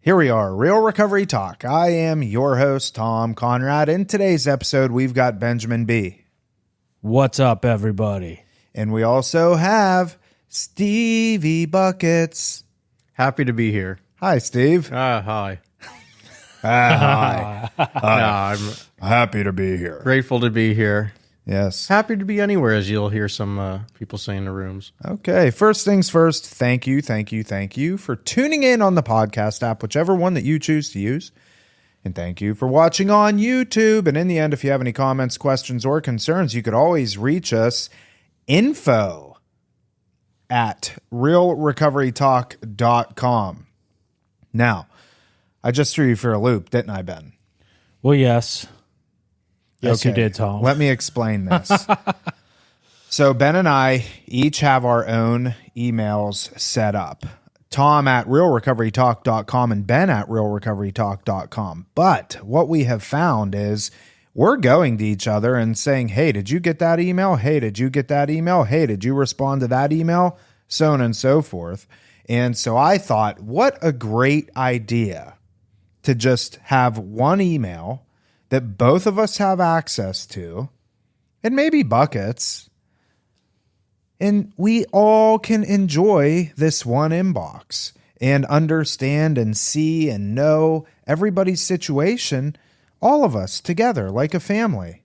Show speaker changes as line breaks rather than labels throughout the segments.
Here we are, Real Recovery Talk. I am your host, Tom Conrad. In today's episode, we've got Benjamin B.
What's up, everybody?
And we also have Stevie Buckets.
Happy to be here.
Hi, Steve.
Hi.
Hi.
I'm
Happy to be here.
grateful to be here.
Yes.
Happy to be anywhere, as you'll hear some people say in the rooms.
Okay, first things first, thank you for tuning in on the podcast app, whichever one that you choose to use. And thank you for watching on YouTube. And in the end, if you have any comments, questions, or concerns, you could always reach us, info@realrecoverytalk.com. Now, I just threw you for a loop, didn't I, Ben?
Well, yes. Yes,
Okay,
you did, Tom.
Let me explain this. So Ben and I each have our own emails set up. Tom at realrecoverytalk.com and Ben at realrecoverytalk.com. But what we have found is we're going to each other and saying, hey, did you get that email? Hey, did you get that email? Hey, did you respond to that email? So on and so forth. And so I thought, what a great idea to just have one email that both of us have access to, and maybe buckets, and we all can enjoy this one inbox and understand and see and know everybody's situation, all of us together like a family.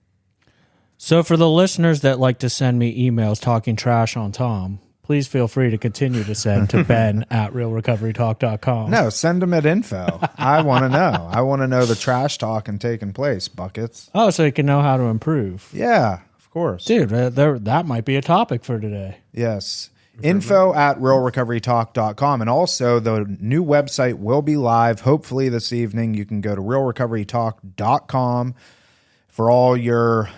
So for the listeners that like to send me emails talking trash on Tom, please feel free to continue to send to Ben at realrecoverytalk.com.
No, send them at info. I want to know. I want to know the trash talking taking place, buckets.
Oh, so you can know how to improve.
Yeah, of course.
Dude, that might be a topic for today.
Yes. Info at realrecoverytalk.com. And also the new website will be live hopefully this evening. You can go to realrecoverytalk.com for all your,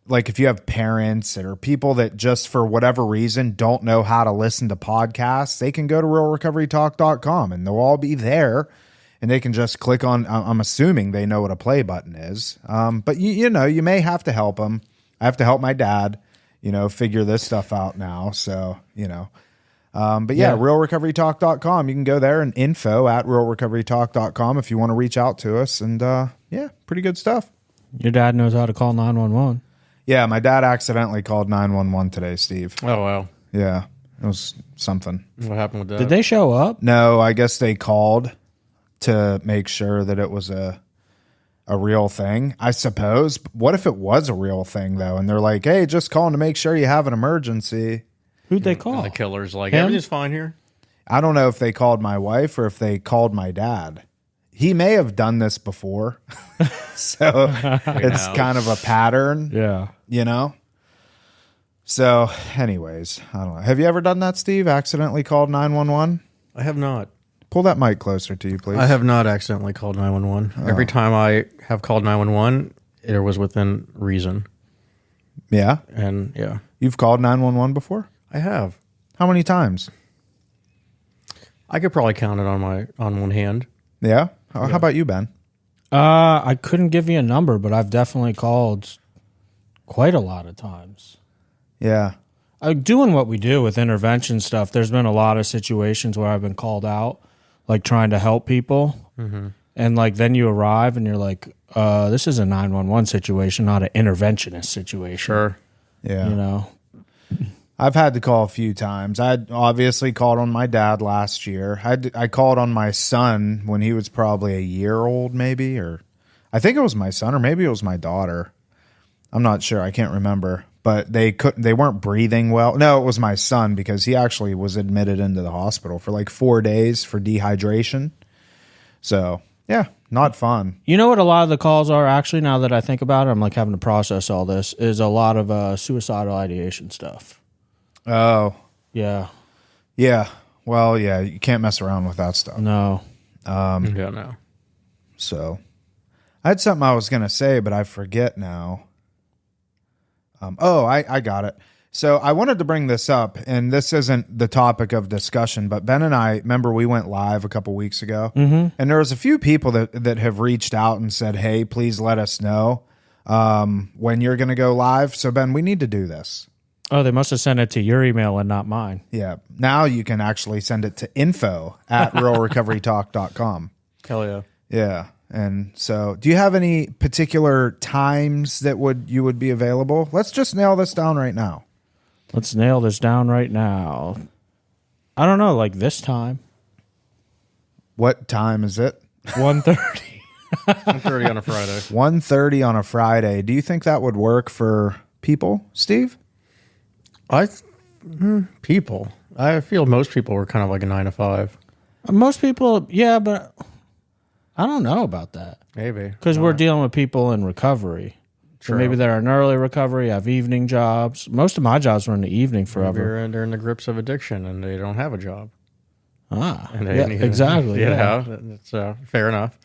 like if you have parents or people that just for whatever reason don't know how to listen to podcasts, they can go to realrecoverytalk.com and they'll all be there and they can just click on, I'm assuming they know what a play button is. But you know, you may have to help them. I have to help my dad, figure this stuff out now. So, but yeah, realrecoverytalk.com. You can go there and info at realrecoverytalk.com if you want to reach out to us. And yeah, pretty good stuff.
Your dad knows how to call 911.
Yeah, my dad accidentally called 911 today, Steve.
Oh, wow.
Yeah, it was something.
What happened with that?
Did they show up?
No, I guess they called to make sure that it was a real thing, I suppose. What if it was a real thing, though? And they're like, hey, just calling to make sure you have an emergency.
Who'd they call?
The killer's like,
Him?
everything's fine here.
I don't know if they called my wife or if they called my dad. He may have done this before. So it's kind of a pattern.
Yeah.
So anyways, I don't know. Have you ever done that, Steve? Accidentally called 911?
I have not.
Pull that mic closer to you, please.
I have not accidentally called 911.
Oh.
Every time I have called 911, it was within reason.
Yeah?
And yeah,
You've called 911 before?
I have.
How many times?
I could probably count it on one hand.
Yeah? How about you, Ben?
I couldn't give you a number, but I've definitely called quite a lot of times.
Yeah.
Doing what we do with intervention stuff, there's been a lot of situations where I've been called out, like trying to help people. Mm-hmm. And like then you arrive and you're like, this is a 911 situation, not an interventionist situation.
Sure.
Yeah. I've had to call a few times. I obviously called on my dad last year. I called on my son when he was probably a year old, maybe, or I think it was my son, or maybe it was my daughter. I'm not sure. I can't remember. But they weren't breathing well. No, it was my son because he actually was admitted into the hospital for like 4 days for dehydration. So yeah, not fun.
You know what a lot of the calls are actually, now that I think about it, I'm like having to process all this, is a lot of suicidal ideation stuff.
Oh.
Yeah.
Yeah. Well, yeah, you can't mess around with that stuff.
No.
No.
So I had something I was going to say, but I forget now. I got it. So I wanted to bring this up, and this isn't the topic of discussion, but Ben and I, remember we went live a couple weeks ago, and there was a few people that have reached out and said, hey, please let us know when you're going to go live. So Ben, we need to do this.
Oh, they must have sent it to your email and not mine.
Yeah. Now you can actually send it to info@realrecoverytalk.com.
Hell yeah.
Yeah. And so, do you have any particular times that you would be available? Let's just nail this down right now.
Let's nail this down right now. I don't know, like this time.
What time is it?
1:30.
1:30 on a Friday.
1:30 on a Friday. Do you think that would work for people, Steve?
People. I feel most people were kind of like a 9 to 5.
Most people, yeah, but I don't know about that.
Maybe.
Because we're dealing with people in recovery. So
True.
maybe they're in early recovery, have evening jobs. Most of my jobs were in the evening
Maybe
forever.
they're in the grips of addiction and they don't have a job. And
Yeah, exactly.
You
Yeah.
know, it's fair enough.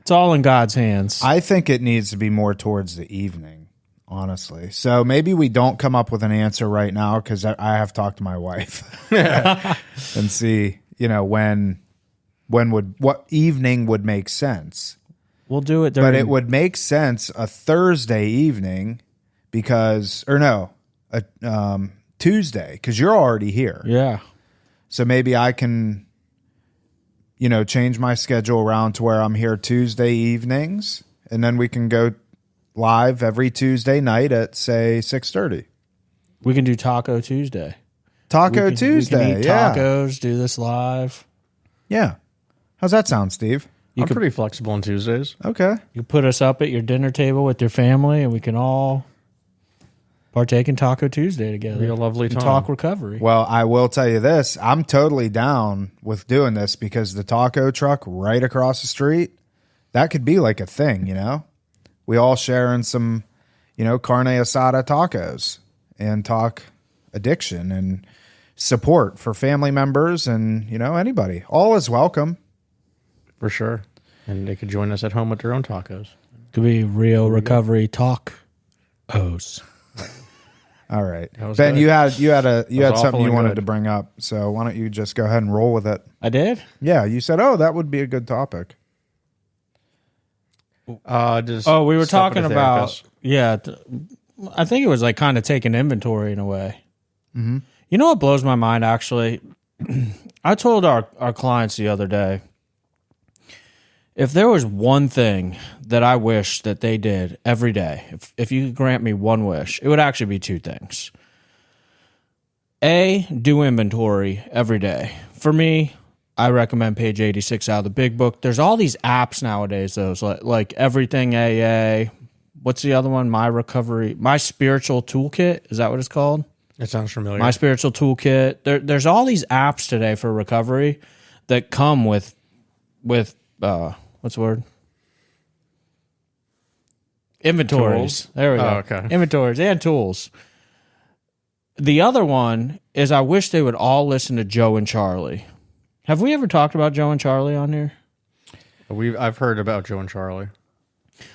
It's all in God's hands.
I think it needs to be more towards the evening, honestly. So maybe we don't come up with an answer right now because I have talked to my wife and see, what evening would make sense.
We'll do it
But
during...
it would make sense a Thursday evening Tuesday because you're already here.
Yeah.
So maybe I can, change my schedule around to where I'm here Tuesday evenings, and then we can go live every Tuesday night at, say, 6:30.
We can do Taco Tuesday.
Tuesday,
we can eat
yeah.
tacos, do this live.
Yeah. How's that sound, Steve?
I'm pretty flexible on Tuesdays.
Okay.
You put us up at your dinner table with your family, and we can all partake in Taco Tuesday together.
Be a lovely
and
time.
talk recovery.
Well, I will tell you this. I'm totally down with doing this because the taco truck right across the street, that could be like a thing, We all share in some, carne asada tacos and talk addiction and support for family members and, anybody. All is welcome.
For sure. And they could join us at home with their own tacos.
Could be real recovery talk.
All right,
That was
Ben,
good.
you had
awful
something you
and
wanted
good.
to bring up. So why don't you just go ahead and roll with it?
I did?
Yeah, you said, "Oh, that would be a good topic."
We were talking about, I think it was like kind of taking inventory in a way. Mm-hmm. You know what blows my mind, actually? I told our clients the other day, if there was one thing that I wish that they did every day, if you could grant me one wish, it would actually be two things. A, do inventory every day. For me, I recommend page 86 out of the big book. There's all these apps nowadays, though, like Everything AA. What's the other one? My Spiritual Toolkit. Is that what it's called?
It sounds familiar.
My Spiritual Toolkit. There's all these apps today for recovery that come with what's the word? Inventories.
Tools?
There we go.
Oh, okay.
Inventories and tools. The other one is I wish they would all listen to Joe and Charlie. Have we ever talked about Joe and Charlie on here?
I've heard about Joe and Charlie.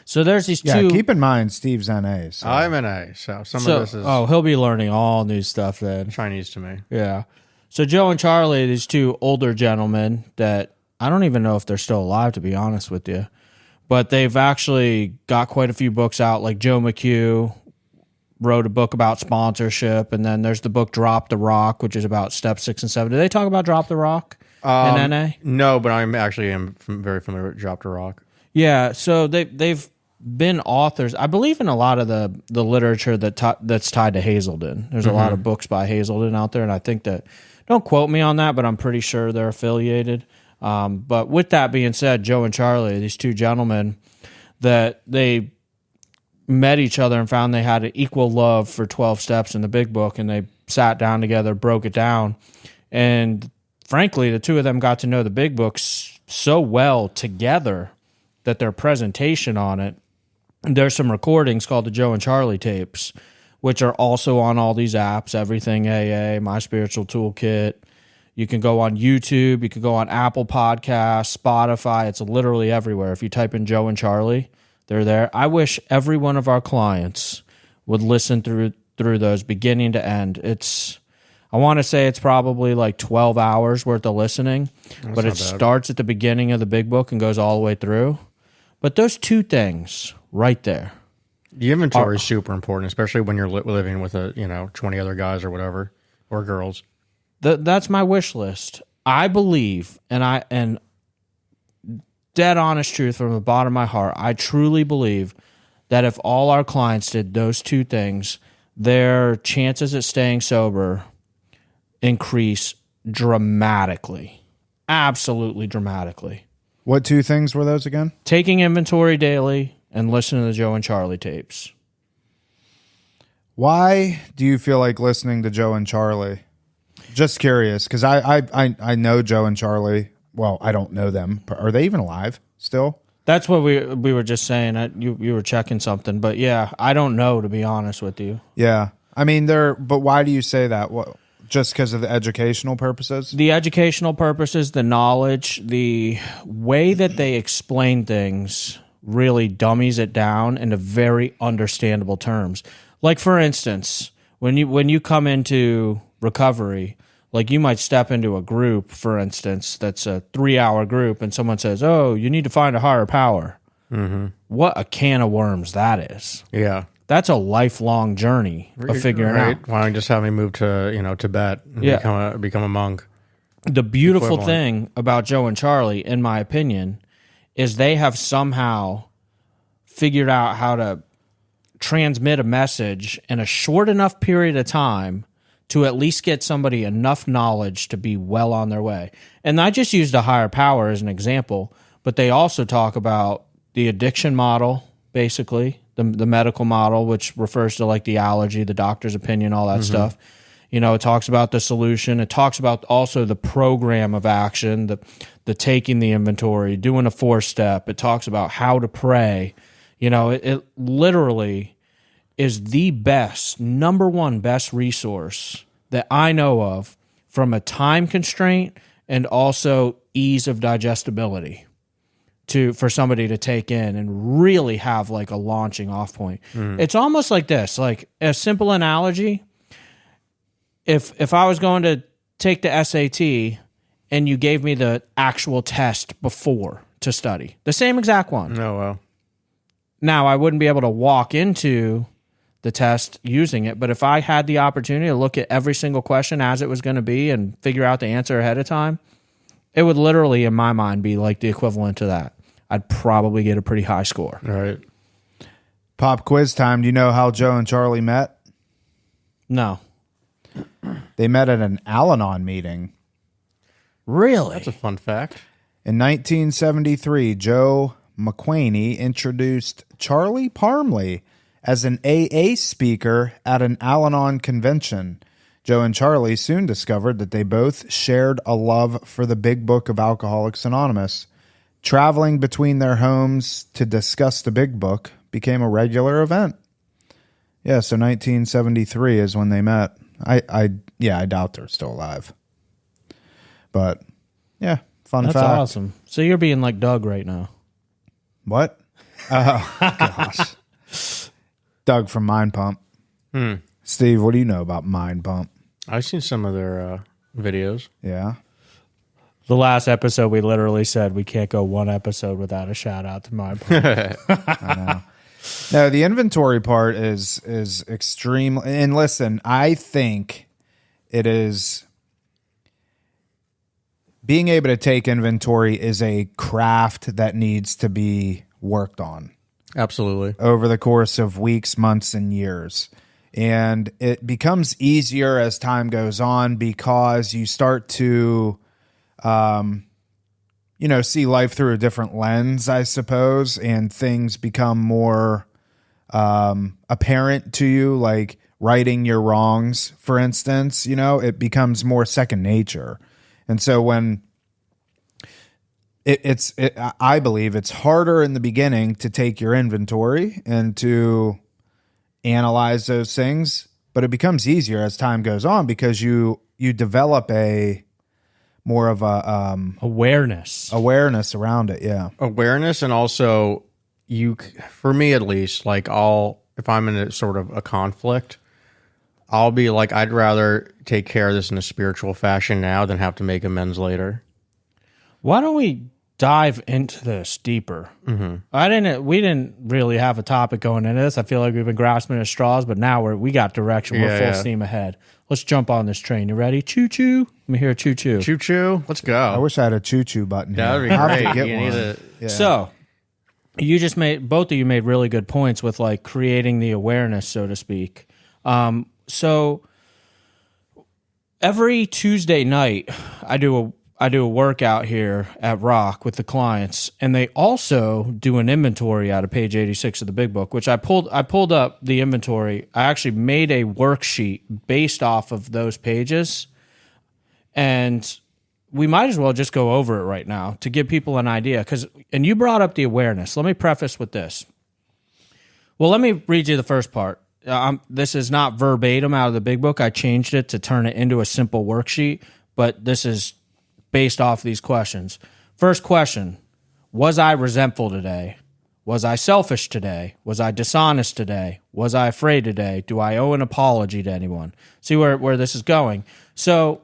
So there's these
Yeah,
two.
keep in mind Steve's NA. So.
I'm an A, so some of this is
he'll be learning all new stuff then.
Chinese to me.
Yeah. So Joe and Charlie, these two older gentlemen that I don't even know if they're still alive, to be honest with you. But they've actually got quite a few books out. Like Joe McHugh wrote a book about sponsorship. And then there's the book Drop the Rock, which is about steps 6 and 7. Did they talk about Drop the Rock in NA?
No, but I'm very familiar with Drop the Rock.
Yeah. So they've been authors. I believe in a lot of the literature that's tied to Hazelden. There's a lot of books by Hazelden out there. And I think that, don't quote me on that, but I'm pretty sure they're affiliated. But with that being said, Joe and Charlie, these two gentlemen, that they met each other and found they had an equal love for 12 steps in the big book, and they sat down together, broke it down. And frankly, the two of them got to know the big books so well together that their presentation on it, there's some recordings called the Joe and Charlie tapes, which are also on all these apps, Everything AA, My Spiritual Toolkit. You can go on YouTube. You can go on Apple Podcasts, Spotify. It's literally everywhere. If you type in Joe and Charlie, they're there. I wish every one of our clients would listen through those beginning to end. I want to say it's probably like 12 hours worth of listening, but it starts at the beginning of the big book and goes all the way through. But those two things right there,
The inventory is super important, especially when you're living with 20 other guys or whatever, or girls.
That's my wish list. I believe, and dead honest truth from the bottom of my heart, I truly believe that if all our clients did those two things, their chances at staying sober increase dramatically. Absolutely dramatically.
What two things were those again?
Taking inventory daily and listening to the Joe and Charlie tapes.
Why do you feel like listening to Joe and Charlie? Just curious, because I know Joe and Charlie. Well, I don't know them. Are they even alive still?
That's what we were just saying. You were checking something, but yeah, I don't know, to be honest with you.
Yeah, I mean but why do you say that? What? Just because of the educational purposes?
The educational purposes, the knowledge, the way that they explain things really dummies it down into very understandable terms. Like, for instance, when you come into recovery, like you might step into a group, for instance, that's a 3-hour group, and someone says, "Oh, you need to find a higher power." Mm-hmm. What a can of worms that is.
Yeah.
That's a lifelong journey of figuring out.
Why don't you just have me move to Tibet and become a monk?
The beautiful thing about Joe and Charlie, in my opinion, is they have somehow figured out how to transmit a message in a short enough period of time to at least get somebody enough knowledge to be well on their way. And I just used a higher power as an example, but they also talk about the addiction model, basically, the medical model, which refers to like the allergy, the doctor's opinion, all that stuff. You know, it talks about the solution. It talks about also the program of action, the taking the inventory, doing a 4-step. It talks about how to pray. You know, it literally is the number one best resource that I know of from a time constraint and also ease of digestibility for somebody to take in and really have like a launching off point. It's almost like this, like a simple analogy. If I was going to take the SAT and you gave me the actual test before to study, the same exact one.
Oh, wow.
Now, I wouldn't be able to walk into the test using it, but if I had the opportunity to look at every single question as it was going to be and figure out the answer ahead of time, it would literally, in my mind, be like the equivalent to that. I'd probably get a pretty high score.
All right.
Pop quiz time. Do you know how Joe and Charlie met?
No.
They met at an Al-Anon meeting.
Really?
That's a fun fact.
In 1973, Joe McQuaney introduced Charlie Parmley as an AA speaker at an Al-Anon convention. Joe and Charlie soon discovered that they both shared a love for the Big Book of Alcoholics Anonymous. Traveling between their homes to discuss the Big Book became a regular event. Yeah, so 1973 is when they met. I doubt they're still alive. But, yeah, fun fact.
That's awesome. So you're being like Doug right now.
What? Oh, gosh. Doug from Mind Pump. Steve, what do you know about Mind Pump?
I've seen some of their videos.
Yeah.
The last episode, we literally said we can't go one episode without a shout out to my part.
I know. No, the inventory part is extremely. And listen, I think it is being able to take inventory is a craft that needs to be worked on.
Absolutely.
Over the course of weeks, months, and years. And it becomes easier as time goes on because you start to, see life through a different lens, I suppose, and things become more apparent to you, like righting your wrongs, for instance. It becomes more second nature. And so when I believe it's harder in the beginning to take your inventory and to analyze those things, but it becomes easier as time goes on because you develop a more of a awareness around it. Yeah.
Awareness. And also for me at least, like if I'm in a sort of a conflict, I'll be like, I'd rather take care of this in a spiritual fashion now than have to make amends later.
Why don't we dive into this deeper. We didn't really have a topic going into this. I feel like we've been grasping at straws, but now we got direction. We're full steam ahead. Let's jump on this train. You ready? Choo choo. Let me hear a choo choo.
Choo choo. Let's go.
I wish I had a choo choo button.
That would be
here. I have
great.
to get
You
one.
need a-
So you just both of you made really good points with like creating the awareness, so to speak. So every Tuesday night, I do a workout here at Rock with the clients, and they also do an inventory out of page 86 of the Big Book, which I pulled up the inventory. I actually made a worksheet based off of those pages, and we might as well just go over it right now to give people an idea. And you brought up the awareness. Let me preface with this. Well, let me read you the first part. This is not verbatim out of the Big Book. I changed it to turn it into a simple worksheet, but this is based off these questions. First question, was I resentful today? Was I selfish today? Was I dishonest today? Was I afraid today? Do I owe an apology to anyone? See where this is going. So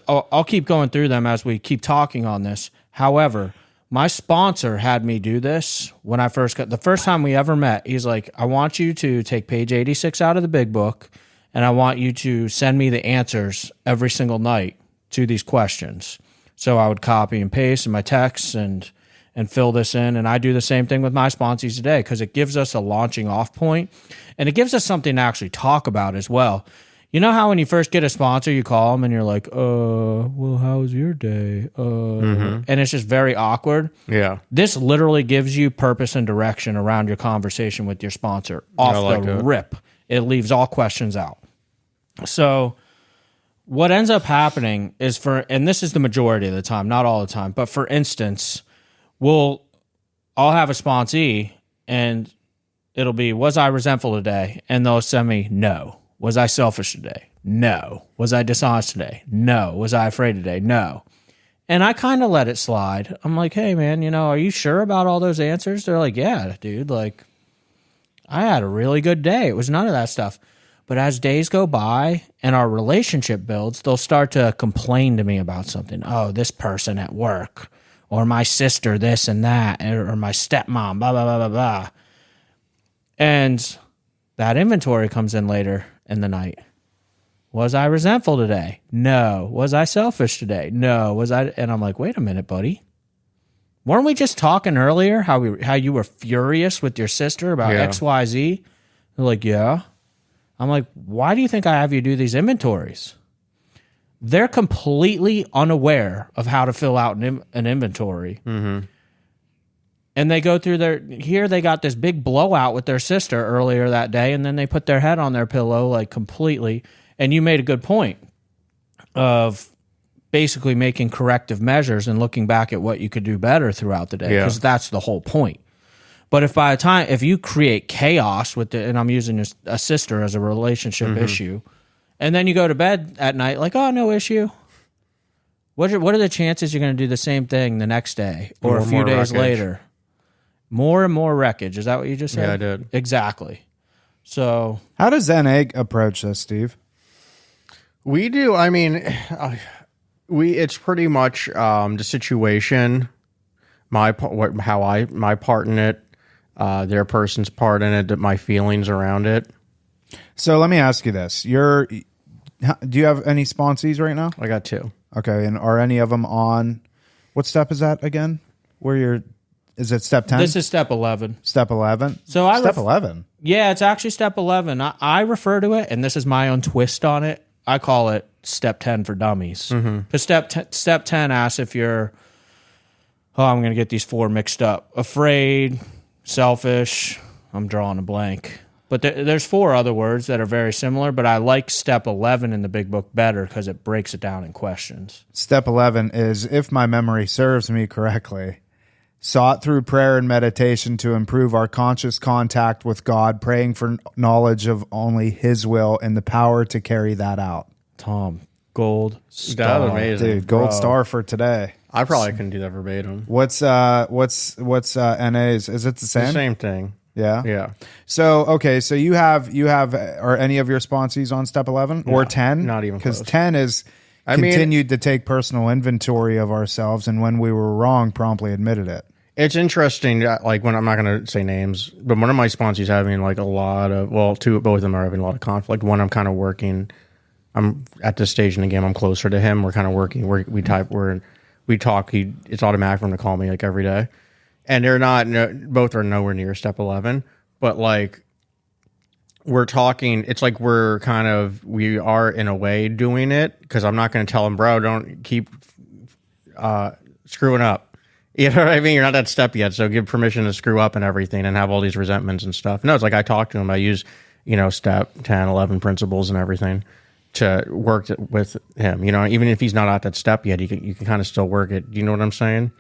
I'll keep going through them as we keep talking on this. However, my sponsor had me do this when I the first time we ever met. He's like, I want you to take page 86 out of the Big Book, and I want you to send me the answers every single night to these questions. So I would copy and paste in my texts and fill this in. And I do the same thing with my sponsees today because it gives us a launching off point, and it gives us something to actually talk about as well. You know how when you first get a sponsor, you call them and you're like, well, how was your day? And it's just very awkward.
Yeah.
This literally gives you purpose and direction around your conversation with your sponsor off the rip. It leaves all questions out. So what ends up happening is and this is the majority of the time, not all the time, but for instance, I'll have a sponsee and it'll be, was I resentful today? And they'll send me, no. Was I selfish today? No. Was I dishonest today? No. Was I afraid today? No. And I kind of let it slide. I'm like, hey, man, are you sure about all those answers? They're like, yeah, dude, like, I had a really good day. It was none of that stuff. But as days go by and our relationship builds, they'll start to complain to me about something. Oh, this person at work, or my sister, this and that, or my stepmom, blah, blah, blah, blah, blah. And that inventory comes in later in the night. Was I resentful today? No. Was I selfish today? No. And I'm like, wait a minute, buddy. Weren't we just talking earlier how you were furious with your sister about XYZ? They're like, yeah. I'm like, why do you think I have you do these inventories? They're completely unaware of how to fill out an inventory. Mm-hmm. And they go through they got this big blowout with their sister earlier that day, and then they put their head on their pillow like completely. And you made a good point of basically making corrective measures and looking back at what you could do better throughout the day, because that's the whole point. But if you create chaos and I'm using a sister as a relationship issue, and then you go to bed at night like, oh, no issue. What are the chances you're going to do the same thing the next day or a few days later? More and more wreckage. Is that what you just said?
Yeah, I did.
Exactly. So
how does NA approach this, Steve?
We do. I mean, it's pretty much the situation, my part in it, their person's part in it, my feelings around it.
So let me ask you this: do you have any sponsees right now?
I got 2.
Okay, and are any of them on? What step is that again? Is it step 10?
This is step 11.
Step 11.
So
step 11.
Yeah, it's actually step 11. I refer to it, and this is my own twist on it. I call it step 10 for dummies. Because step 10 asks if you're, I'm going to get these 4 mixed up. Afraid, selfish, I'm drawing a blank. But there's 4 other words that are very similar, but I like step 11 in the Big Book better because it breaks it down in questions.
Step 11 is, if my memory serves me correctly, sought through prayer and meditation to improve our conscious contact with God, praying for knowledge of only His will and the power to carry that out.
Tom, gold star.
That was amazing.
Dude, gold star for today.
I probably couldn't do that verbatim.
What's NA's? Is it the same?
The same thing.
Yeah.
Yeah.
So, okay. So you have, are any of your sponsees on step 11 or 10?
Not even
because
close.
10 is continued to take personal inventory of ourselves, and when we were wrong, promptly admitted it.
It's interesting, like when I'm not going to say names, but one of my sponsors having like a lot of, both of them are having a lot of conflict. One, I'm kind of working. I'm at this stage in the game. I'm closer to him. We're kind of working. We talk. It's automatic for him to call me like every day, and they're not. Both are nowhere near step 11, but like we're talking. It's like we are in a way doing it because I'm not going to tell him, bro, don't keep screwing up. You know what I mean? You're not that step yet, so give permission to screw up and everything and have all these resentments and stuff. No, it's like I talk to him. I use, step 10, 11 principles and everything to work with him. Even if he's not at that step yet, you can kind of still work it. Do you know what I'm saying?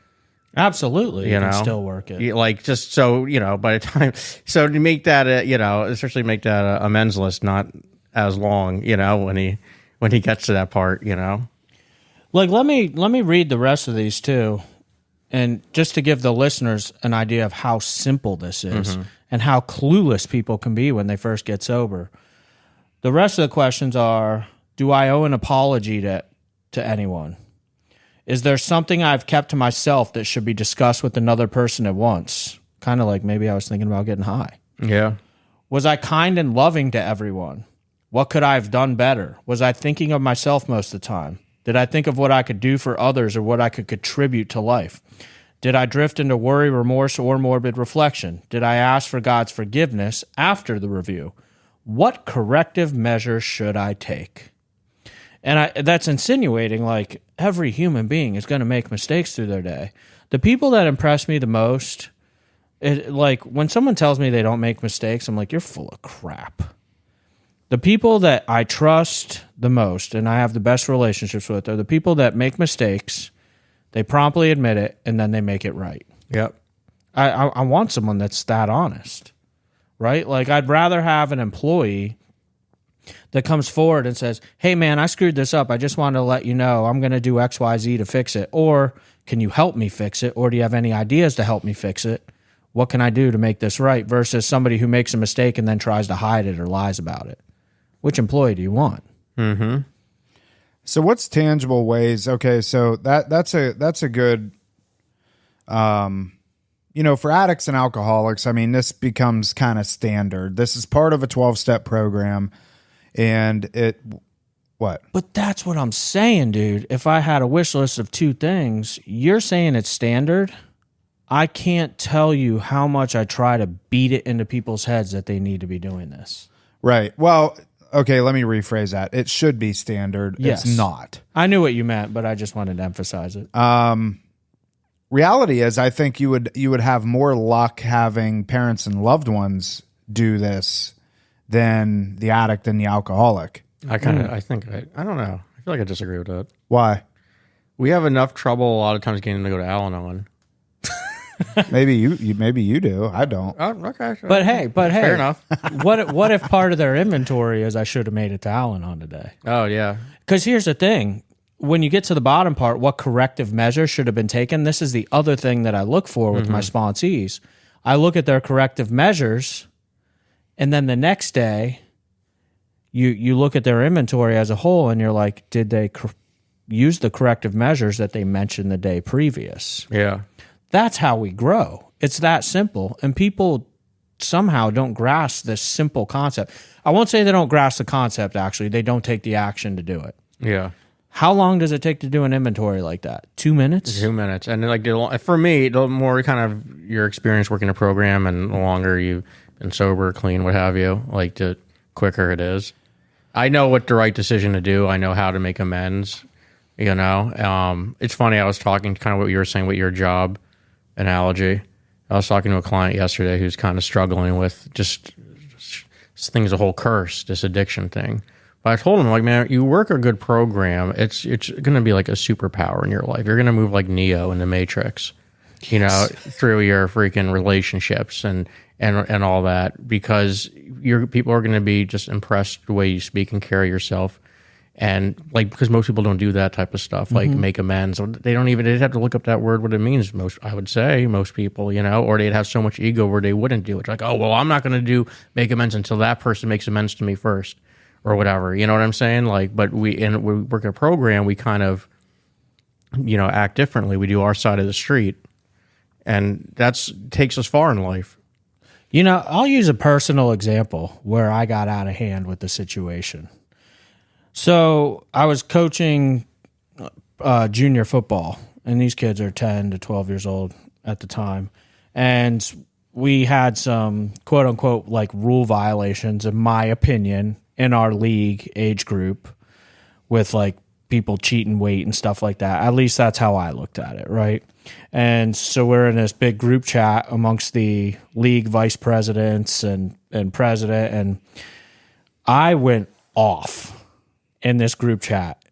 Absolutely. You can still work it.
Like, just so, by the time, so to make that, especially make that amends list not as long, when he gets to that part,
Like, let me read the rest of these too. And just to give the listeners an idea of how simple this is and how clueless people can be when they first get sober. The rest of the questions are, do I owe an apology to anyone? Is there something I've kept to myself that should be discussed with another person at once? Kind of like maybe I was thinking about getting high.
Yeah.
Was I kind and loving to everyone? What could I have done better? Was I thinking of myself most of the time? Did I think of what I could do for others or what I could contribute to life? Did I drift into worry, remorse, or morbid reflection? Did I ask for God's forgiveness after the review? What corrective measures should I take? And that's insinuating like every human being is going to make mistakes through their day. The people that impress me the most, like when someone tells me they don't make mistakes, I'm like, you're full of crap. The people that I trust the most and I have the best relationships with are the people that make mistakes, they promptly admit it, and then they make it right.
Yep.
I want someone that's that honest, right? Like I'd rather have an employee that comes forward and says, hey man, I screwed this up. I just wanted to let you know I'm going to do X, Y, Z to fix it. Or can you help me fix it? Or do you have any ideas to help me fix it? What can I do to make this right? Versus somebody who makes a mistake and then tries to hide it or lies about it. Which employee do you want?
Mm-hmm.
So what's tangible ways? Okay, so that's a good, for addicts and alcoholics, I mean, this becomes kind of standard. This is part of a 12-step program, and what?
But that's what I'm saying, dude. If I had a wish list of 2 things, you're saying it's standard. I can't tell you how much I try to beat it into people's heads that they need to be doing this.
Right. Well, okay, let me rephrase that. It should be standard.
Yes.
It's not.
I knew what you meant, but I just wanted to emphasize it.
Reality is, I think you would have more luck having parents and loved ones do this than the addict and the alcoholic.
I don't know. I feel like I disagree with that.
Why?
We have enough trouble a lot of times getting them to go to Al-Anon.
Maybe you do. I don't.
Oh, okay. Sure.
But hey,
fair enough.
what if part of their inventory is I should have made it to Al-Anon today?
Oh yeah.
Because here's the thing: when you get to the bottom part, what corrective measures should have been taken? This is the other thing that I look for with my sponsees. I look at their corrective measures, and then the next day, you look at their inventory as a whole, and you're like, did they use the corrective measures that they mentioned the day previous?
Yeah.
That's how we grow. It's that simple. And people somehow don't grasp this simple concept. I won't say they don't grasp the concept, actually. They don't take the action to do it.
Yeah.
How long does it take to do an inventory like that? 2 minutes?
2 minutes. And like for me, the more kind of your experience working a program and the longer you've been sober, clean, what have you, like the quicker it is. I know what the right decision to do. I know how to make amends. It's funny. I was talking kind of what you were saying with your job analogy. I was talking to a client yesterday who's kind of struggling with just this thing's a whole curse, this addiction thing. But I told him, like, man, you work a good program, it's going to be like a superpower in your life. You're going to move like Neo in the Matrix, through your freaking relationships and all that, because people are going to be just impressed the way you speak and carry yourself. And like, because most people don't do that type of stuff, like make amends. They'd have to look up that word, what it means. I would say most people, or they'd have so much ego where they wouldn't do it. Like, oh, well, I'm not going to make amends until that person makes amends to me first. or whatever. You know what I'm saying? Like, but we work a program, we kind of, act differently. We do our side of the street, and that's takes us far in life.
I'll use a personal example where I got out of hand with the situation. So I was coaching junior football, and these kids are 10 to 12 years old at the time. And we had some quote unquote like rule violations, in my opinion, in our league age group with like people cheating weight and stuff like that. At least that's how I looked at it, right? And so we're in this big group chat amongst the league vice presidents and president, and I went off in this group chat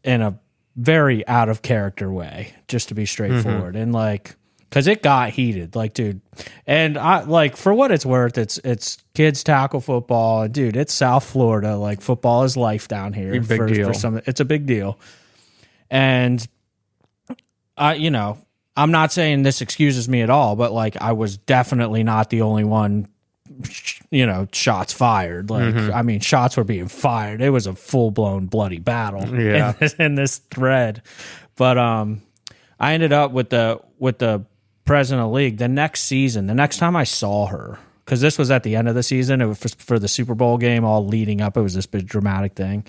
in a very out of character way, just to be straightforward. And like, cause it got heated, like, dude. And I like, for what it's worth, it's kids tackle football, and dude, it's South Florida. Like, football is life down here.
Big deal.
For some, it's a big deal. And I'm not saying this excuses me at all, but like, I was definitely not the only one, shots fired. Like, I mean, shots were being fired. It was a full blown bloody battle in this thread. But I ended up with the president of the league the next season. The next time I saw her, because this was at the end of the season, it was for the Super Bowl game, all leading up. It was this big dramatic thing.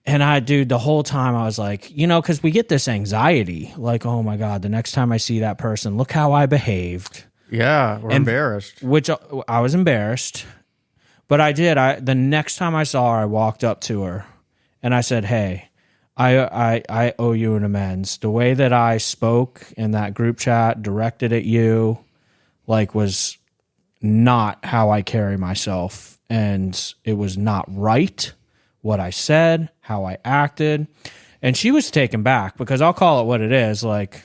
And the whole time I was like, because we get this anxiety, like, oh my God, the next time I see that person, look how I behaved.
Yeah, we're embarrassed.
Which I was embarrassed, but I did. The next time I saw her, I walked up to her and I said, "Hey, I owe you an amends. The way that I spoke in that group chat, directed at you, like, was not how I carry myself, and it was not right. What I said, how I acted." And she was taken back, because I'll call it what it is. Like,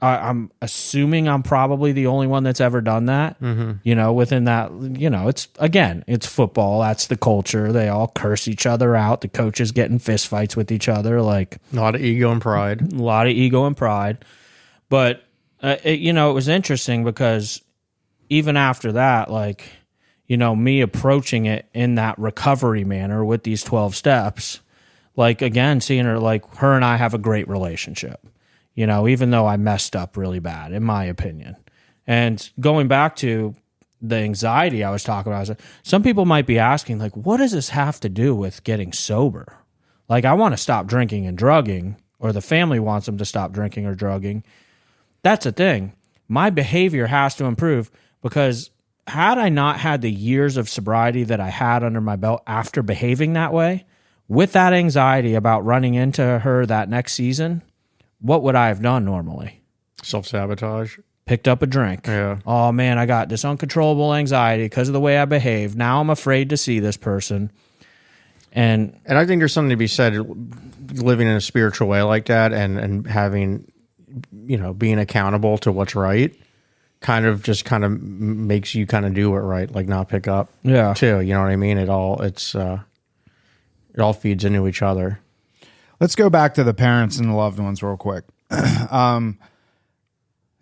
I'm assuming I'm probably the only one that's ever done that. Within that, it's football. That's the culture. They all curse each other out. The coaches get in fist fights with each other. Like,
a lot of ego and pride.
A lot of ego and pride. But, it was interesting, because even after that, like, me approaching it in that recovery manner with these 12 steps, like, again, seeing her, like, her and I have a great relationship. Even though I messed up really bad, in my opinion. And going back to the anxiety I was talking about, some people might be asking, like, what does this have to do with getting sober? Like, I want to stop drinking and drugging, or the family wants them to stop drinking or drugging. That's the thing. My behavior has to improve, because had I not had the years of sobriety that I had under my belt after behaving that way, with that anxiety about running into her that next season, what would I have done normally?
Self-sabotage.
Picked up a drink.
Yeah.
Oh, man, I got this uncontrollable anxiety because of the way I behaved. Now I'm afraid to see this person. And
I think there's something to be said, living in a spiritual way like that, and having, being accountable to what's right, kind of makes you kind of do it right, like not pick up.
Yeah.
Too, you know what I mean? It all feeds into each other.
Let's go back to the parents and the loved ones real quick.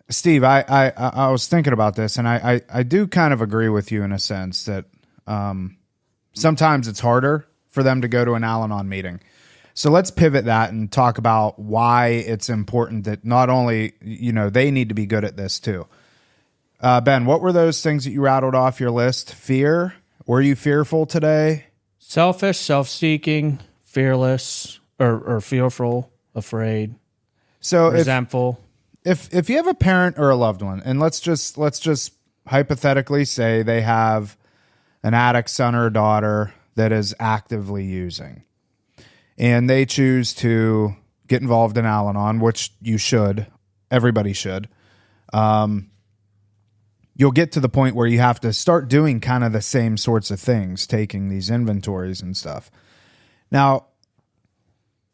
Steve, I was thinking about this, and I do kind of agree with you in a sense that sometimes it's harder for them to go to an Al-Anon meeting. So let's pivot that and talk about why it's important that not only, they need to be good at this too. Ben, what were those things that you rattled off your list? Fear? Were you fearful today?
Selfish, self-seeking, fearless, or fearful, afraid,
so
resentful.
If you have a parent or a loved one, and let's just hypothetically say they have an addict son or daughter that is actively using, and they choose to get involved in Al-Anon, which you should, everybody should, you'll get to the point where you have to start doing kind of the same sorts of things, taking these inventories and stuff. Now,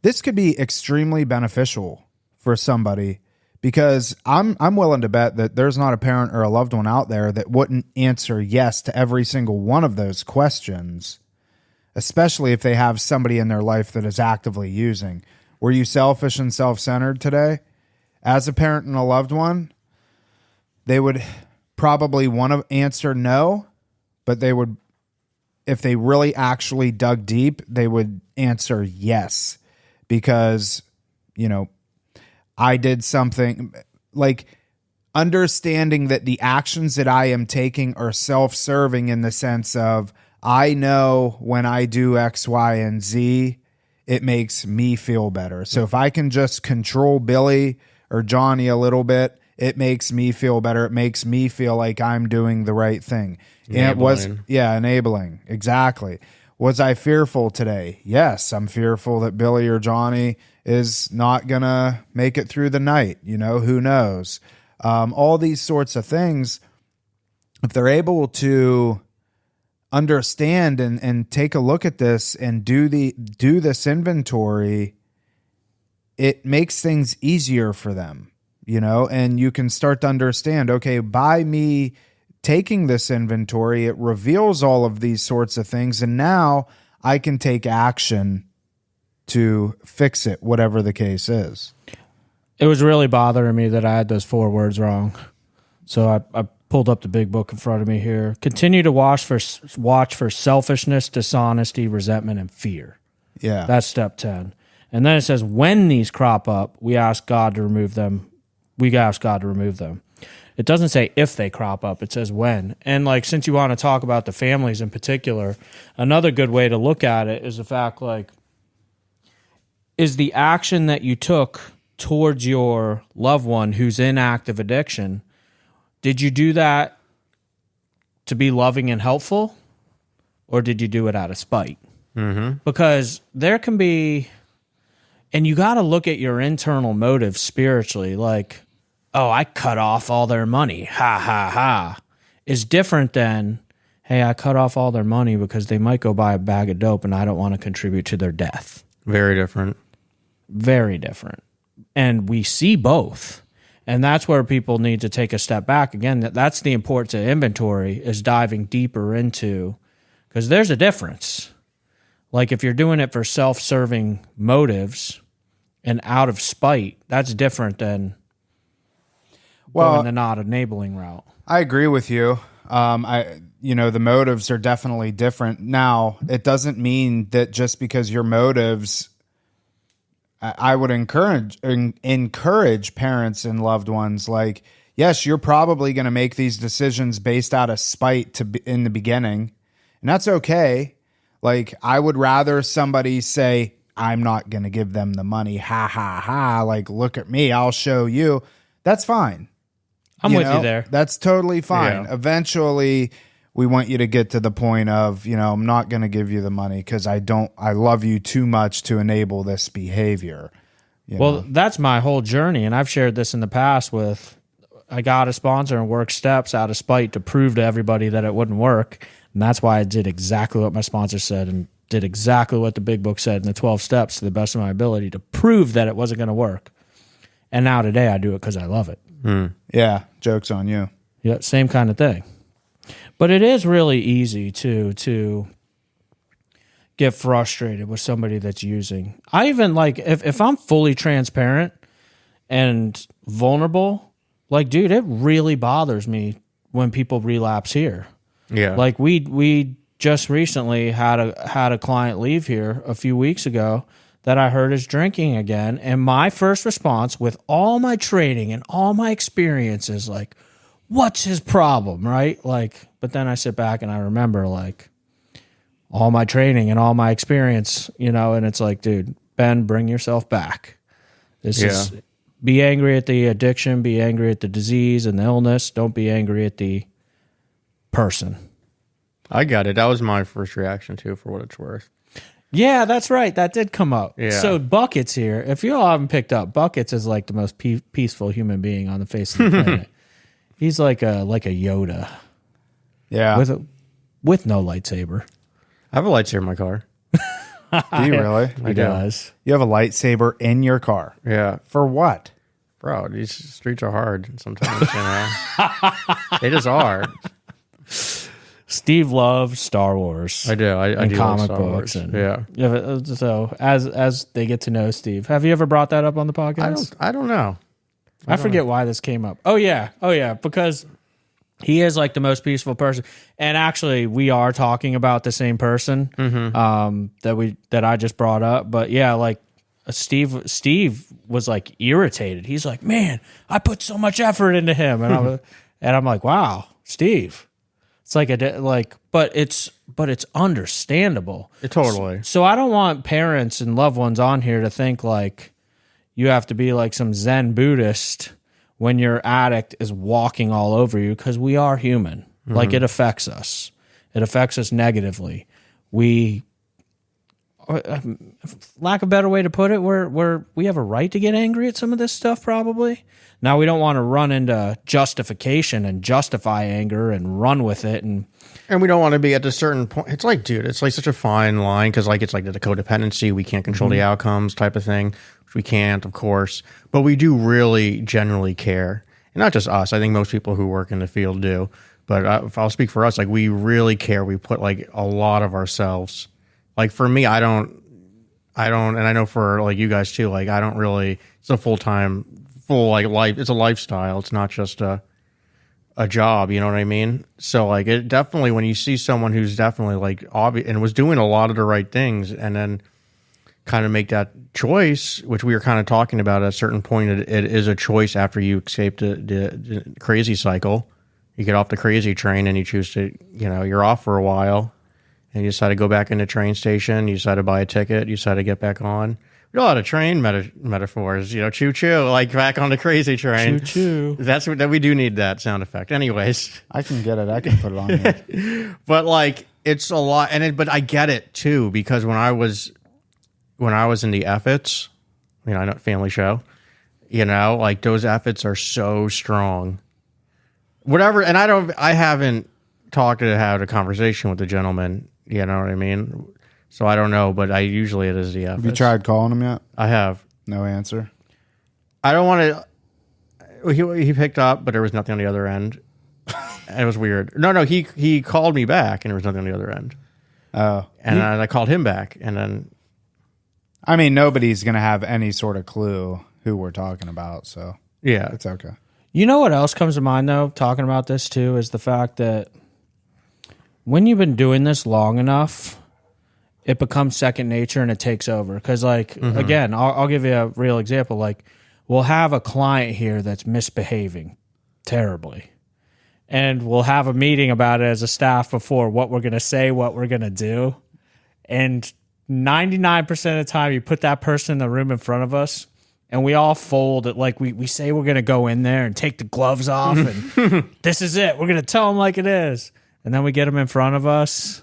this could be extremely beneficial for somebody, because I'm willing to bet that there's not a parent or a loved one out there that wouldn't answer yes to every single one of those questions, especially if they have somebody in their life that is actively using. Were you selfish and self-centered today? As a parent and a loved one, they would probably want to answer no, but they would, if they really actually dug deep, they would answer yes, because, I did something, like understanding that the actions that I am taking are self-serving in the sense of, I know when I do X, Y, and Z, it makes me feel better. So if I can just control Billy or Johnny a little bit, it makes me feel better. It makes me feel like I'm doing the right thing. And it was, enabling. Exactly. Was I fearful today? Yes, I'm fearful that Billy or Johnny is not going to make it through the night. Who knows? All these sorts of things, if they're able to understand and take a look at this and do this inventory, it makes things easier for them, and you can start to understand, okay, by me taking this inventory, it reveals all of these sorts of things, and now I can take action to fix it, whatever the case is.
It was really bothering me that I had those 4 words wrong. So I pulled up the big book in front of me here. Continue to watch for selfishness, dishonesty, resentment, and fear.
Yeah.
That's step 10. And then it says, when these crop up, we ask God to remove them. We ask God to remove them. It doesn't say if they crop up. It says when. And like, since you want to talk about the families in particular, another good way to look at it is the fact, like, is the action that you took towards your loved one who's in active addiction, did you do that to be loving and helpful, or did you do it out of spite? Mm-hmm. Because there can be, and you got to look at your internal motive spiritually, like, oh, I cut off all their money, ha, ha, ha, is different than, hey, I cut off all their money because they might go buy a bag of dope and I don't want to contribute to their death.
Very different.
Very different. And we see both. And that's where people need to take a step back. Again, that's the importance of inventory, is diving deeper into, because there's a difference. Like if you're doing it for self-serving motives and out of spite, that's different than going the not enabling route.
I agree with you. The motives are definitely different. Now, it doesn't mean that just because your motives, I would encourage parents and loved ones, like, yes, you're probably going to make these decisions based out of spite in the beginning, and that's okay. Like, I would rather somebody say, I'm not going to give them the money, ha, ha, ha, like, look at me, I'll show you. That's fine.
I'm with you there.
That's totally fine. Yeah. Eventually, we want you to get to the point of, I'm not going to give you the money because I love you too much to enable this behavior.
Well, that's my whole journey. And I've shared this in the past I got a sponsor and worked steps out of spite to prove to everybody that it wouldn't work. And that's why I did exactly what my sponsor said and did exactly what the big book said in the 12 steps to the best of my ability to prove that it wasn't going to work. And now today I do it because I love it.
Yeah. Joke's on you.
Yeah. Same kind of thing. But it is really easy to get frustrated with somebody that's using. I even like, if I'm fully transparent and vulnerable, like, dude, it really bothers me when people relapse here.
Yeah.
Like we just recently had a client leave here a few weeks ago that I heard is drinking again. And my first response with all my training and all my experience is like, what's his problem, right? Like, but then I sit back and I remember, like, all my training and all my experience, and it's like, dude, Ben, bring yourself back. This is, be angry at the addiction, be angry at the disease and the illness. Don't be angry at the person.
I got it. That was my first reaction too, for what it's worth.
Yeah, that's right. That did come up.
Yeah.
So Buckets here, if you all haven't picked up, Buckets is like the most peaceful human being on the face of the planet. He's like a Yoda.
Yeah.
With no lightsaber.
I have a lightsaber in my car.
Do you really?
He does.
You have a lightsaber in your car?
Yeah.
For what?
Bro, these streets are hard sometimes, They just are.
Steve loves Star Wars.
I do. I
and
do
comic
love
books.
Star Wars.
And, yeah. So as they get to know Steve, have you ever brought that up on the podcast?
I don't know.
I forget why this came up. Oh yeah. Because He is like the most peaceful person. And actually, we are talking about the same person that I just brought up. But yeah, like Steve was like irritated. He's like, man, I put so much effort into him. And I'm like, wow, Steve. It's like but it's understandable.
Totally.
So I don't want parents and loved ones on here to think like you have to be like some Zen Buddhist when your addict is walking all over you, because we are human. Like, it affects us. It affects us negatively. We, lack of a better way to put it, we have a right to get angry at some of this stuff, probably. Now, we don't want to run into justification and justify anger and run with it. And
we don't want to be at a certain point. It's like, dude, it's like such a fine line, because like it's like the codependency. We can't control the outcomes type of thing. We can't, of course, but we do really generally care. And not just us. I think most people who work in the field do. But if I'll speak for us, like, we really care. We put like a lot of ourselves. Like, for me, I don't, and I know for like you guys too, like, I don't really, it's a full like life. It's a lifestyle. It's not just a job. You know what I mean? So like, it definitely, when you see someone who's definitely like obvious and was doing a lot of the right things, and then kind of make that choice, which we were kind of talking about at a certain point, it is a choice after you escape the crazy cycle. You get off the crazy train and you choose to, you're off for a while, and you decide to go back in the train station, you decide to buy a ticket, you decide to get back on. We got a lot of train metaphors, choo-choo, like back on the crazy train.
choo-choo.
That we do need that sound effect. Anyways.
I can get it. I can put it on here.
But like, it's a lot, but I get it too, because when I was in the efforts, I know, family show, like, those efforts are so strong. Whatever, and I haven't had a conversation with the gentleman, you know what I mean? So I don't know, but it is the efforts.
Have you tried calling him yet?
I have.
No answer.
I don't want to, he picked up, but there was nothing on the other end. And it was weird. No, he called me back, and there was nothing on the other end.
Oh.
And I called him back, and then...
I mean, nobody's going to have any sort of clue who we're talking about, so
yeah,
it's okay.
You know what else comes to mind, though, talking about this, too, is the fact that when you've been doing this long enough, it becomes second nature and it takes over. Because, like, again, I'll give you a real example. Like, we'll have a client here that's misbehaving terribly, and we'll have a meeting about it as a staff before what we're going to say, what we're going to do, and 99% of the time, you put that person in the room in front of us, and we all fold it. Like, we say we're going to go in there and take the gloves off, and this is it. We're going to tell them like it is. And then we get them in front of us,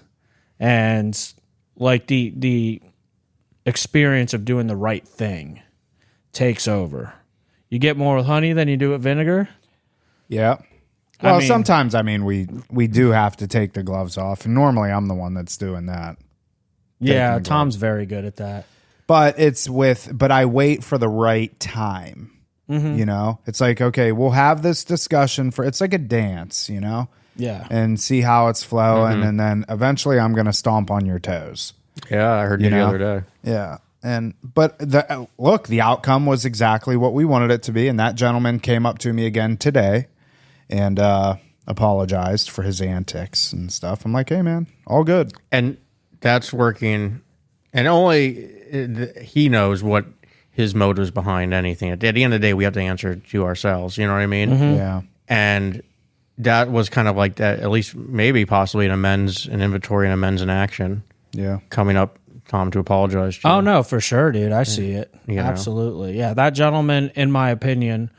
and like the experience of doing the right thing takes over. You get more with honey than you do with vinegar.
Yeah. Well, sometimes, we do have to take the gloves off, and normally I'm the one that's doing that.
Yeah, Tom's very good at that.
But but I wait for the right time. It's like, okay, we'll have this discussion it's like a dance,
Yeah.
and see how it's flowing. And then eventually I'm going to stomp on your toes.
Yeah. I heard you the other day.
Yeah. But the outcome was exactly what we wanted it to be. And that gentleman came up to me again today and, apologized for his antics and stuff. I'm like, hey man, all good.
And that's working, and only he knows what his motives behind anything. At the end of the day, we have to answer to ourselves. You know what I mean?
Yeah.
And that was kind of like that, at least maybe possibly an inventory and amends in action.
Yeah.
Coming up, Tom, to apologize to you.
Oh, no, for sure, dude. I see it. Absolutely. Yeah, that gentleman, in my opinion,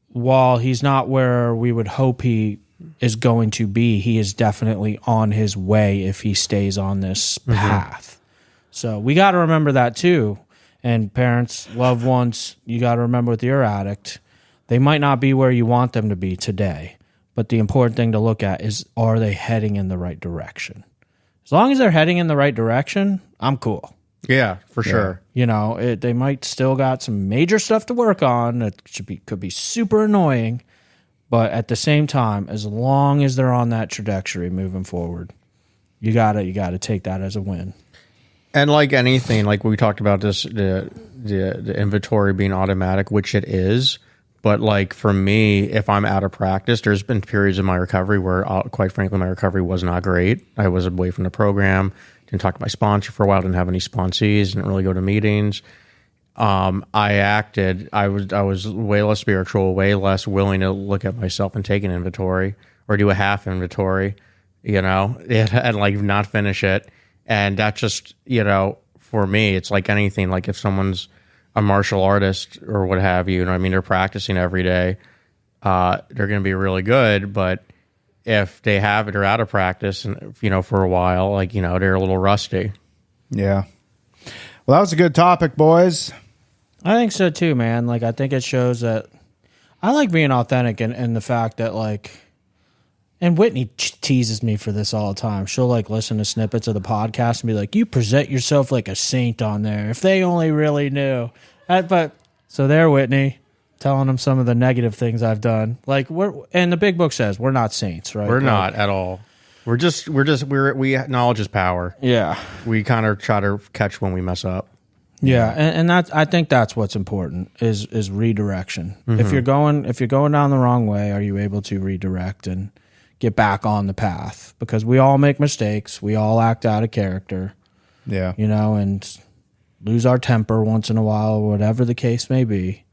while he's not where we would hope he is going to be, he is definitely on his way if he stays on this path. So we got to remember that too. And parents, loved ones, you got to remember with your addict, they might not be where you want them to be today. But the important thing to look at is, are they heading in the right direction? As long as they're heading in the right direction, I'm cool.
Yeah, for sure.
They might still got some major stuff to work on that could be super annoying. But at the same time, as long as they're on that trajectory moving forward, you gotta take that as a win.
And like anything, like we talked about this, the inventory being automatic, which it is, But like for me, if I'm out of practice, there's been periods in my recovery where, quite frankly, my recovery was not great. I was away from the program, didn't talk to my sponsor for a while, didn't have any sponsees, didn't really go to meetings. I was way less spiritual, way less willing to look at myself and take an inventory or do a half inventory, and like not finish it. And that just, for me, it's like anything. Like if someone's a martial artist or what have you, they're practicing every day, they're going to be really good. But if they have it or out of practice, and for a while, like they're a little rusty.
Yeah. Well, that was a good topic, boys.
I think so too, man. Like I think it shows that I like being authentic, and the fact that like, and Whitney teases me for this all the time. She'll like listen to snippets of the podcast and be like, "You present yourself like a saint on there. If they only really knew." But so there, Whitney, telling them some of the negative things I've done. Like and the big book says we're not saints, right?
We're not at all. Knowledge is power.
Yeah.
We kind of try to catch when we mess up.
Yeah, and I think that's what's important is redirection. Mm-hmm. If you're going down the wrong way, are you able to redirect and get back on the path? Because we all make mistakes, we all act out of character.
Yeah,
and lose our temper once in a while, whatever the case may be.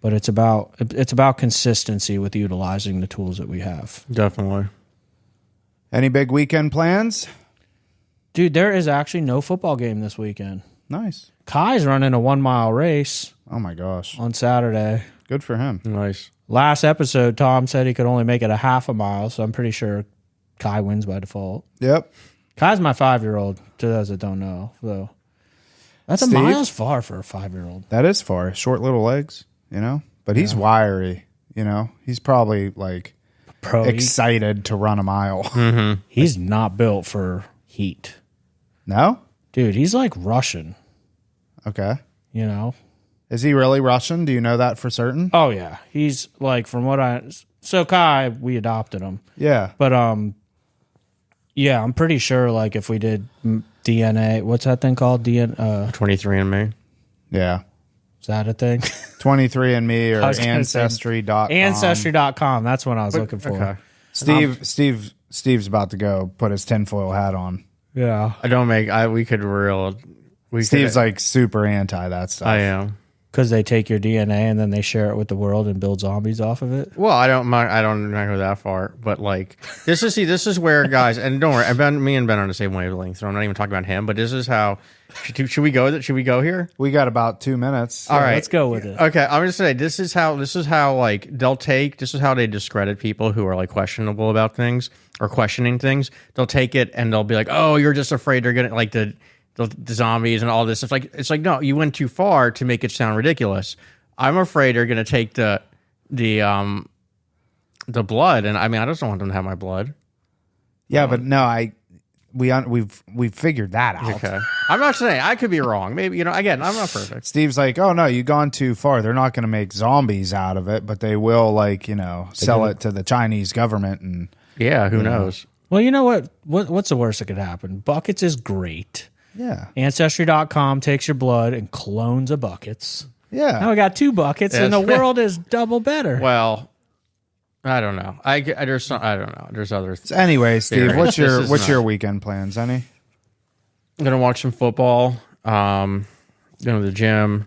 But it's about consistency with utilizing the tools that we have.
Definitely.
Any big weekend plans?
Dude, there is actually no football game this weekend.
Nice.
Kai's running a 1 mile race.
Oh my gosh.
On Saturday.
Good for him.
Nice.
Last episode, Tom said he could only make it a half a mile, so I'm pretty sure Kai wins by default.
Yep.
Kai's my 5-year-old, to those that don't know. So that's Steve? A mile's far for a 5-year-old.
That is far. Short little legs, But he's wiry, He's probably like excited to run a mile.
Mm-hmm. He's not built for heat.
No?
Dude, he's like Russian.
Okay.
Is
he really Russian? Do you know that for certain?
Oh, yeah. He's like, from what so Kai, we adopted him.
Yeah.
But, yeah, I'm pretty sure, like, if we did DNA, what's that thing called?
23andMe.
Yeah.
Is that a thing?
23andMe or Ancestry.com.
Ancestry.com. That's what I was looking for.
Okay. Steve's about to go put his tinfoil hat on.
Yeah.
Steve's like super anti that stuff.
I am.
Because they take your DNA and then they share it with the world and build zombies off of it?
Well, I don't go that far, but like this is where guys, and don't worry, me and Ben are on the same wavelength, so I'm not even talking about him, but this is how should we go here?
We got about 2 minutes.
All right.
Let's go with it.
Okay, I'm gonna say this is how like this is how they discredit people who are like questionable about things or questioning things. They'll take it and they'll be like, "Oh, you're just afraid they're gonna like the zombies and all this." It's like no, you went too far to make it sound ridiculous. I'm afraid they're gonna take the blood, and I just don't want them to have my blood.
Yeah, but no, we've figured that out.
Okay, I'm not saying I could be wrong. Maybe again, I'm not perfect.
Steve's like, oh no, you've gone too far. They're not going to make zombies out of it, but they will sell it to the Chinese government and
who knows?
Well, you know what? What's the worst that could happen? Buckets is great.
Yeah.
Ancestry.com takes your blood and clones of buckets.
Yeah.
Now we got 2 buckets and the world is double better.
Well, I don't know. I don't know. There's other
So anyway, Steve, what's your weekend plans? Any?
I'm going to watch some football. Going to the gym.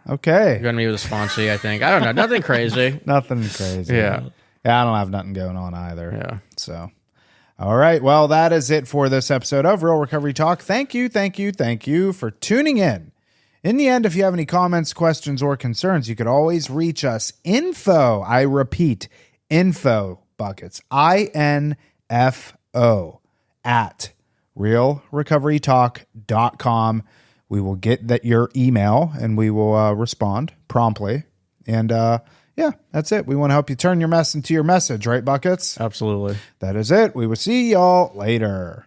Okay.
Going to meet with a sponsee, I think. I don't know. Nothing crazy.
Nothing crazy.
Yeah.
Yeah, I don't have nothing going on either.
Yeah.
So, all right. Well, that is it for this episode of Real Recovery Talk. Thank you for tuning in. In the end, if you have any comments, questions, or concerns, you could always reach us. Info, I repeat, info buckets, INFO at realrecoverytalk.com. We will get your email and we will respond promptly. And yeah, that's it. We want to help you turn your mess into your message, right, Buckets?
Absolutely.
That is it. We will see y'all later.